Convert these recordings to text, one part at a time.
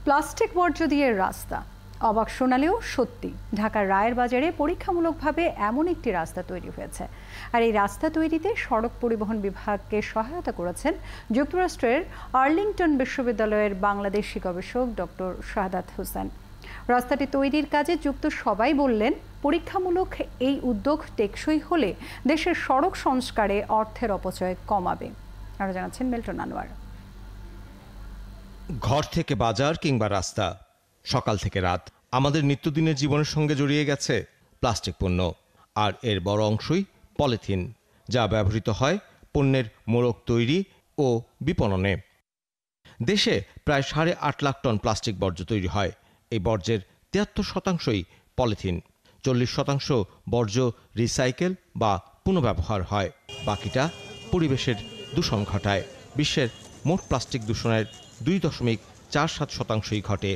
Plastic বর্জ্য দিয়ে রাস্তা, অবাক শোনালেও সত্যি। ঢাকার রায়ের বাজারে পরীক্ষামূলকভাবে এমন একটি রাস্তা তৈরি হয়েছে, আর এই রাস্তা তৈরিতে সড়ক পরিবহন বিভাগকে সহায়তা করেছেন যুক্তরাষ্ট্রের আর্লিংটন বিশ্ববিদ্যালয়ের বাংলাদেশি গবেষক ডক্টর শাহাদাত হোসেন। রাস্তাটি তৈরির কাজে যুক্ত সবাই বললেন, পরীক্ষামূলক এই উদ্যোগ টেকসই হলে দেশের সড়ক সংস্কারে অর্থের অপচয় কমাবে। আরো জানাচ্ছেন মিল্টন আনোয়ার। ঘর থেকে বাজার কিংবা রাস্তা, সকাল থেকে রাত আমাদের নিত্যদিনের জীবনের সঙ্গে জড়িয়ে গেছে প্লাস্টিক পণ্য, আর এর বড় অংশই পলিথিন, যা ব্যবহৃত হয় পণ্যের মোড়ক তৈরি ও বিপণনে। দেশে প্রায় 8.5 লাখ টন প্লাস্টিক বর্জ্য তৈরি হয়। এই বর্জ্যের 73% পলিথিন, 40% বর্জ্য রিসাইকেল বা পুনর্ব্যবহার হয়, বাকিটা পরিবেশের দূষণ ঘটায়। বিশ্বের মোট প্লাস্টিক দূষণের 2.47% ঘটে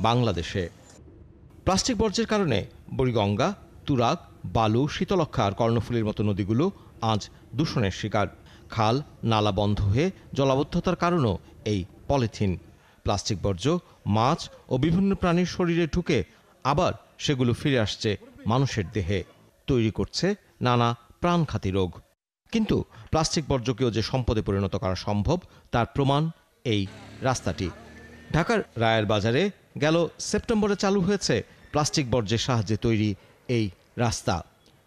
বাংলাদেশে। প্লাস্টিক বর্জ্যের কারণে বুড়িগঙ্গা, তুরাগ, বালু, শীতলক্ষা আর কর্ণফুলীর মতো নদীগুলো আজ দূষণের শিকার। খাল নালা বন্ধ হয়ে জলাবদ্ধতার কারণও এই পলিথিন। প্লাস্টিক বর্জ্য মাছ ও বিভিন্ন প্রাণীর শরীরে ঢুকে আবার সেগুলো ফিরে আসছে মানুষের দেহে, তৈরি করছে নানা প্রাণঘাতী রোগ। কিন্তু প্লাস্টিক বর্জ্যকেও যে সম্পদে পরিণত করা সম্ভব তার প্রমাণ এই রাস্তাটি। ঢাকার রায়ের বাজারে গেল সেপ্টেম্বরে চালু হয়েছে প্লাস্টিক বর্জ্যের সাহায্যে তৈরি এই রাস্তা।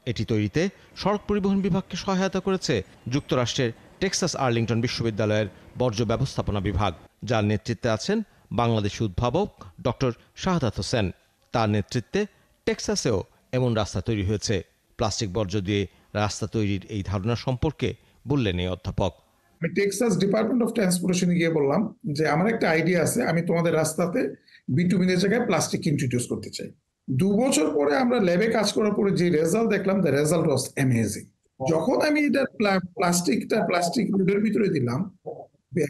এটি তৈরিতে সড়ক পরিবহন বিভাগকে সহায়তা করেছে যুক্তরাষ্ট্রের টেক্সাস আর্লিংটন বিশ্ববিদ্যালয়ের বর্জ্য ব্যবস্থাপনা বিভাগ, যার নেতৃত্বে আছেন বাংলাদেশি উদ্ভাবক ডক্টর শাহাদাত হোসেন। তার নেতৃত্বে টেক্সাসেও এমন রাস্তা তৈরি হয়েছে। প্লাস্টিক বর্জ্য দিয়ে রাস্তা তৈরির এই ধারণা সম্পর্কে বললেন এই অধ্যাপক। আমি টেক্সাস ডিপার্টমেন্ট অফ ট্রান্সপোর্টেশনে গিয়ে বললাম যে আমার একটা আইডিয়া আছে, আমি তোমাদের রাস্তাতে বিটুমিনের জায়গায় প্লাস্টিক ইন্ট্রোডিউস করতে চাই। 2 বছর পরে আমরা ল্যাবে কাজ করার পরে যে রেজাল্ট দেখলাম, দ্য রেজাল্ট ওয়াজ অ্যামেজিং। যখন আমি এটা প্লাস্টিক রোডের ভিতরে দিলাম,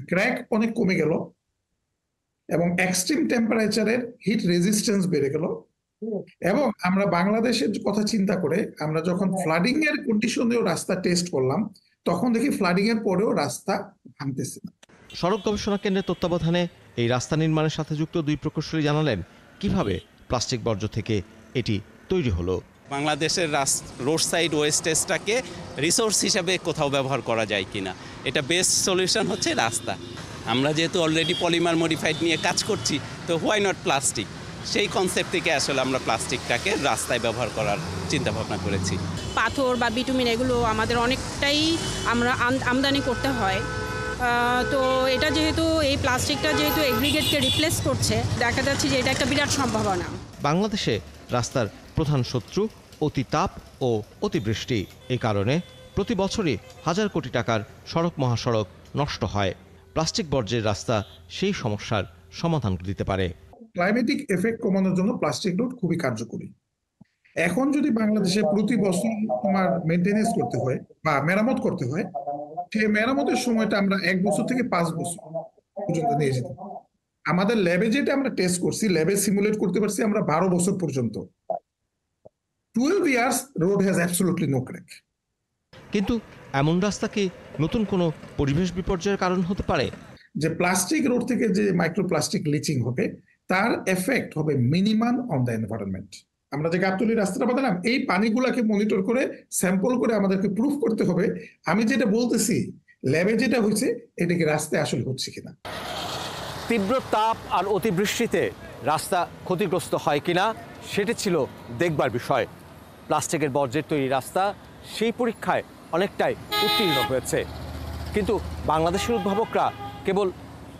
ক্র্যাক অনেক কমে গেল এবং এক্সট্রিম টেম্পারেচারের হিট রেজিস্ট্যান্স বেড়ে গেল। এবং আমরা বাংলাদেশের কথা চিন্তা করে আমরা যখন ফ্লাডিং এর কন্ডিশনেও রাস্তা টেস্ট করলাম, তখন দেখি ফ্লাডিং এর পরেও রাস্তা ভাঙতেছে না। সড়ক গবেষণা কেন্দ্রের তত্ত্বাবধানে এই রাস্তা নির্মাণের সাথে যুক্ত 2 প্রকৌশলী জানালেন কিভাবে প্লাস্টিক বর্জ্য থেকে এটি তৈরি হলো। বাংলাদেশের রোড সাইড ওয়েস্টেজটাকে রিসোর্স হিসাবে কোথাও ব্যবহার করা যায় কিনা, এটা বেস্ট সলিউশন হচ্ছে রাস্তা। আমরা যেহেতু অলরেডি পলিমার মডিফাইড নিয়ে কাজ করছি, তো হোয়াই নট প্লাস্টিক, সেই কনসেপ্ট থেকে আসলে আমরা প্লাস্টিকটাকে রাস্তায় ব্যবহার করার চিন্তা ভাবনা করেছি। পাথর বা বিটুমিন এগুলো আমাদের অনেকটাই আমরা আমদানি করতে হয়, তো এটা যেহেতু এই প্লাস্টিকটা যেহেতু এগ্রিগেটকে রিপ্লেস করছে, দেখা যাচ্ছে যে এটা একটা বিরাট সম্ভাবনা। বাংলাদেশে রাস্তার প্রধান শত্রু অতিতাপ ও অতিবৃষ্টি। এই কারণে প্রতি বছরই হাজার কোটি টাকার সড়ক মহাসড়ক নষ্ট হয়। প্লাস্টিক বর্জ্যের রাস্তা সেই সমস্যার সমাধান দিতে পারে। ক্লাইমেটিক এফেক্ট কমানোর জন্য প্লাস্টিক রোড খুবই কার্যকরী। এখন যদি বাংলাদেশে প্রতি বছর তোমার মেইনটেনেন্স করতে হয় বা মেরামত করতে হয়, সেই মেরামতের সময়টা আমরা 1 বছর থেকে 5 বছর পর্যন্ত নিয়ে যেতে পারি। আমাদের ল্যাবে যেটা আমরা টেস্ট করছি, ল্যাবে সিমুলেট করতে পারছি আমরা 12 বছর পর্যন্ত। 12 years road has absolutely no crack. কিন্তু এমন রাস্তা কি নতুন কোনো পরিবেশ বিপর্যয়ের কারণ হতে পারে? যে প্লাস্টিক রোড থেকে যে মাইক্রোপ্লাস্টিক লিচিং হবে, তার এফেক্ট হবে মিনিমাম অন দ্য এনভায়রনমেন্ট। আমরা যে গাবতলী রাস্তাটা বানালাম, এই পানিগুলাকে মনিটর করে স্যাম্পল করে আমাদেরকে প্রুফ করতে হবে আমি যেটা বলতেছি ল্যাবে যেটা হয়েছে এটা কি রাস্তায় আসলে হচ্ছে কিনা। তীব্র তাপ আর অতিবৃষ্টিতে রাস্তা ক্ষতিগ্রস্ত হয় কিনা সেটা ছিল দেখবার বিষয়। প্লাস্টিকের বর্জ্যের তৈরি রাস্তা সেই পরীক্ষায় অনেকটাই উত্তীর্ণ হয়েছে। কিন্তু বাংলাদেশের উদ্ভাবকরা কেবল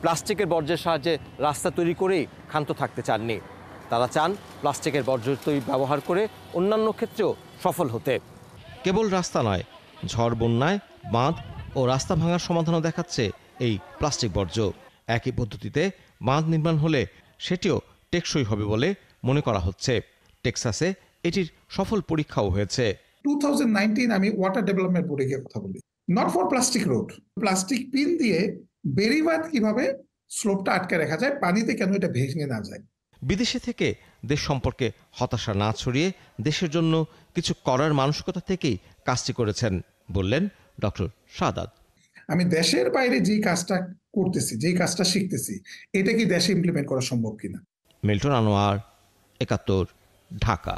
প্লাস্টিকের বর্জ্যের সাহায্যে রাস্তা তৈরি করেই ক্ষান্ত থাকতে চাননি। তারা চান প্লাস্টিকের বর্জ্য তৈরি ব্যবহার করে অন্যান্য ক্ষেত্রেও সফল হতে। কেবল রাস্তা নয়, ঝড় বন্যায় বাঁধ ও রাস্তা ভাঙার সমাধানও দেখাচ্ছে এই প্লাস্টিক বর্জ্য। একই পদ্ধতিতে বাঁধ নির্মাণ হলে সেটিও টেকসই হবে বলে মনে করা হচ্ছে। টেক্সাসে এটির সফল পরীক্ষাও হয়েছে। 2019 আমি ওয়াটার ডেভেলপমেন্ট বোর্ডে গিয়ে কথা বলি, not for plastic road, plastic pin দিয়ে বেড়িবাঁধ কিভাবে স্লোপটা আটকে রাখা যায়, পানিতে কেন এটা ভেঙে না যায়। বিদেশে থেকে দেশ সম্পর্কে হতাশা না ছড়িয়ে দেশের জন্য কিছু করার মানসিকতা থেকেই কাজটি করেছেন বললেন ডক্টর শাহাদাত। আমি দেশের বাইরে যে কাজটা করতেছি, যেই কাজটা শিখতেছি, এটা কি দেশে ইমপ্লিমেন্ট করা সম্ভব কিনা। মিল্টন আনোয়ার, ৭১, ঢাকা।